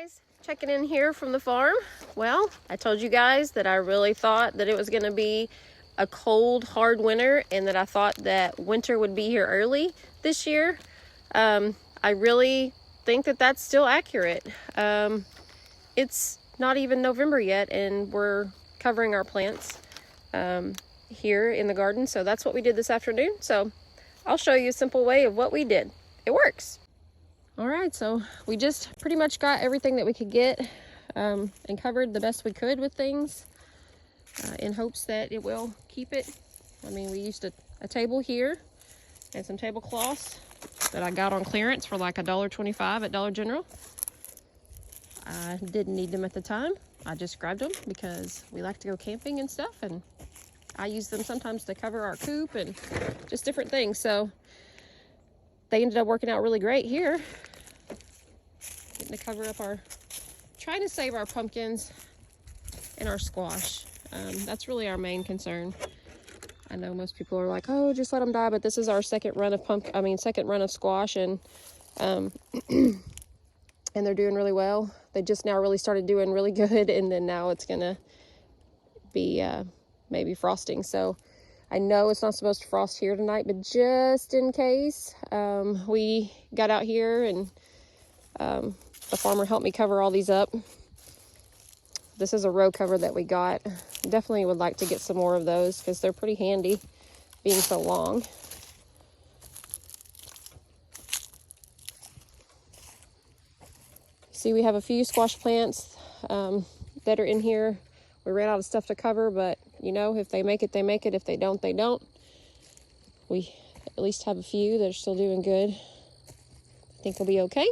Guys, checking in here from the farm. Well, I told you guys that I really thought that it was going to be a cold, hard winter, and that I thought that winter would be here early this year. I really think that that's still accurate. It's not even November yet, and we're covering our plants here in the garden. So that's what we did this afternoon. So I'll show you a simple way of what we did. It works. All right, so we just pretty much got everything that we could get and covered the best we could with things in hopes that it will keep it. I mean, we used a table here and some tablecloths that I got on clearance for like $1.25 at Dollar General. I didn't need them at the time. I just grabbed them because we like to go camping and stuff, and I use them sometimes to cover our coop and just different things. So they ended up working out really great here. Getting to cover up trying to save our pumpkins and our squash. That's really our main concern. I know most people are like, oh, just let them die, but this is our second run of squash, and and they're doing really well. They just now really started doing really good, and then now it's gonna be maybe frosting. So I know it's not supposed to frost here tonight, but just in case, we got out here and the farmer helped me cover all these up. This is a row cover that we got. Definitely would like to get some more of those because they're pretty handy being so long. See, we have a few squash plants that are in here. We ran out of stuff to cover, but you know, if they make it, they make it. If they don't, they don't. We at least have a few that are still doing good. I think we'll be okay.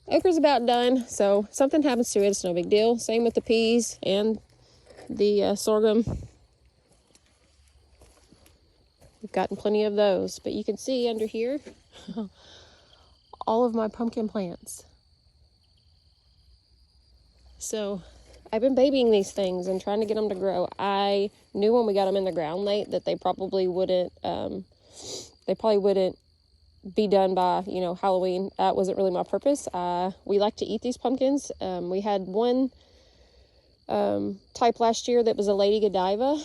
Okra's about done, so if something happens to it, it's no big deal. Same with the peas and the sorghum. We've gotten plenty of those, but you can see under here all of my pumpkin plants. So I've been babying these things and trying to get them to grow. I knew when we got them in the ground late that they probably wouldn't be done by, you know, Halloween. That wasn't really my purpose. We like to eat these pumpkins. We had one type last year that was a Lady Godiva,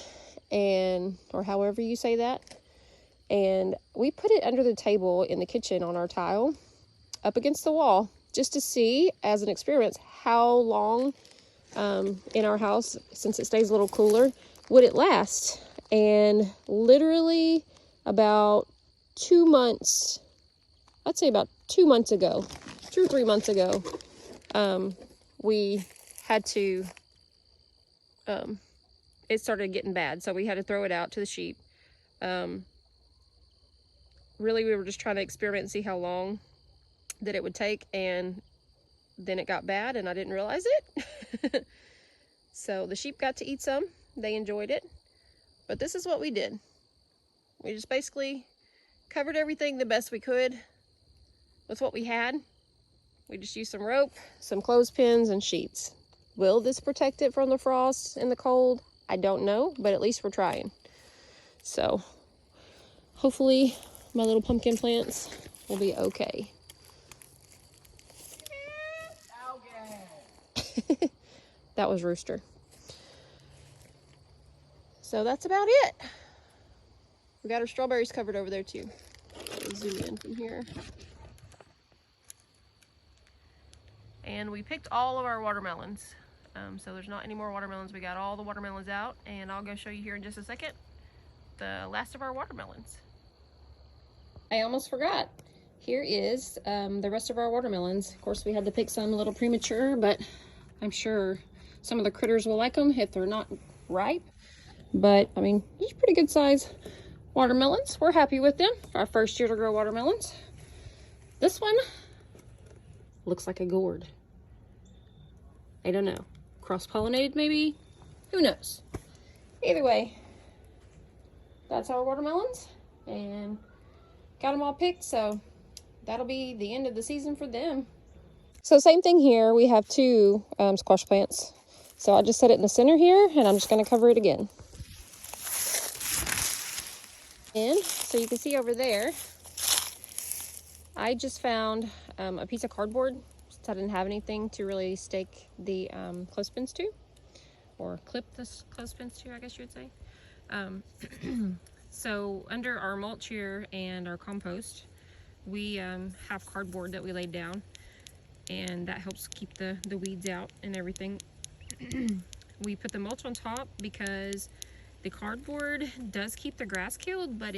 or however you say that, and we put it under the table in the kitchen on our tile up against the wall just to see, as an experiment, how long in our house, since it stays a little cooler, would it last. And literally about 2 months, I'd say about 2 months ago, 2 or 3 months ago, we had to, it started getting bad, so we had to throw it out to the sheep. Really, we were just trying to experiment and see how long that it would take, and then it got bad and I didn't realize it. So the sheep got to eat some. They enjoyed it. But this is what we did. We just basically covered everything the best we could with what we had. We just used some rope, some clothespins, and sheets. Will this protect it from the frost and the cold? I don't know, but at least we're trying. So hopefully my little pumpkin plants will be okay. That was Rooster. So that's about it. We got our strawberries covered over there too. Zoom in from here. And we picked all of our watermelons. So there's not any more watermelons. We got all the watermelons out, and I'll go show you here in just a second the last of our watermelons. I almost forgot. Here is the rest of our watermelons. Of course, we had to pick some a little premature, but I'm sure some of the critters will like them if they're not ripe. But I mean, these are pretty good size watermelons. We're happy with them. Our first year to grow watermelons. This one looks like a gourd. I don't know. Cross-pollinated maybe? Who knows? Either way, that's our watermelons, and got them all picked, so that'll be the end of the season for them. So same thing here. We have two squash plants. So I just set it in the center here, and I'm just going to cover it again. And so you can see over there, I just found a piece of cardboard since I didn't have anything to really stake the clothespins to, or clip the clothespins to, I guess you would say. So under our mulch here and our compost, we have cardboard that we laid down, and that helps keep the weeds out and everything. We put the mulch on top because the cardboard does keep the grass killed, but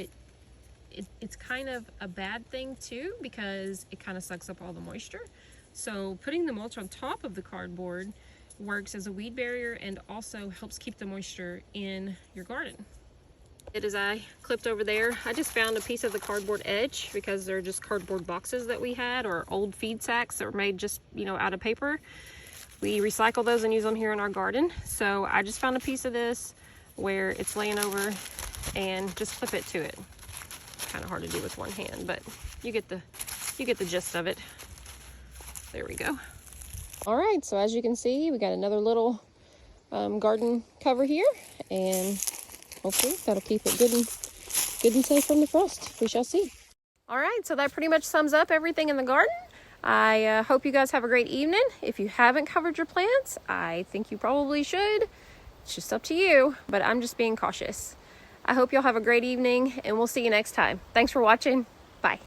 it's kind of a bad thing too, because it kind of sucks up all the moisture. So putting the mulch on top of the cardboard works as a weed barrier and also helps keep the moisture in your garden. As I clipped over there, I just found a piece of the cardboard edge, because they're just cardboard boxes that we had, or old feed sacks that were made just, you know, out of paper. We recycle those and use them here in our garden. So I just found a piece of this where it's laying over, and just clip it to it. Kind of hard to do with one hand, but you get the gist of it. There we go. All right, so as you can see, we got another little garden cover here, and hopefully that'll keep it good and safe from the frost. We shall see. All right, so that pretty much sums up everything in the garden. I hope you guys have a great evening. If you haven't covered your plants, I think you probably should. It's just up to you, but I'm just being cautious. I hope y'all have a great evening, and we'll see you next time. Thanks for watching. Bye.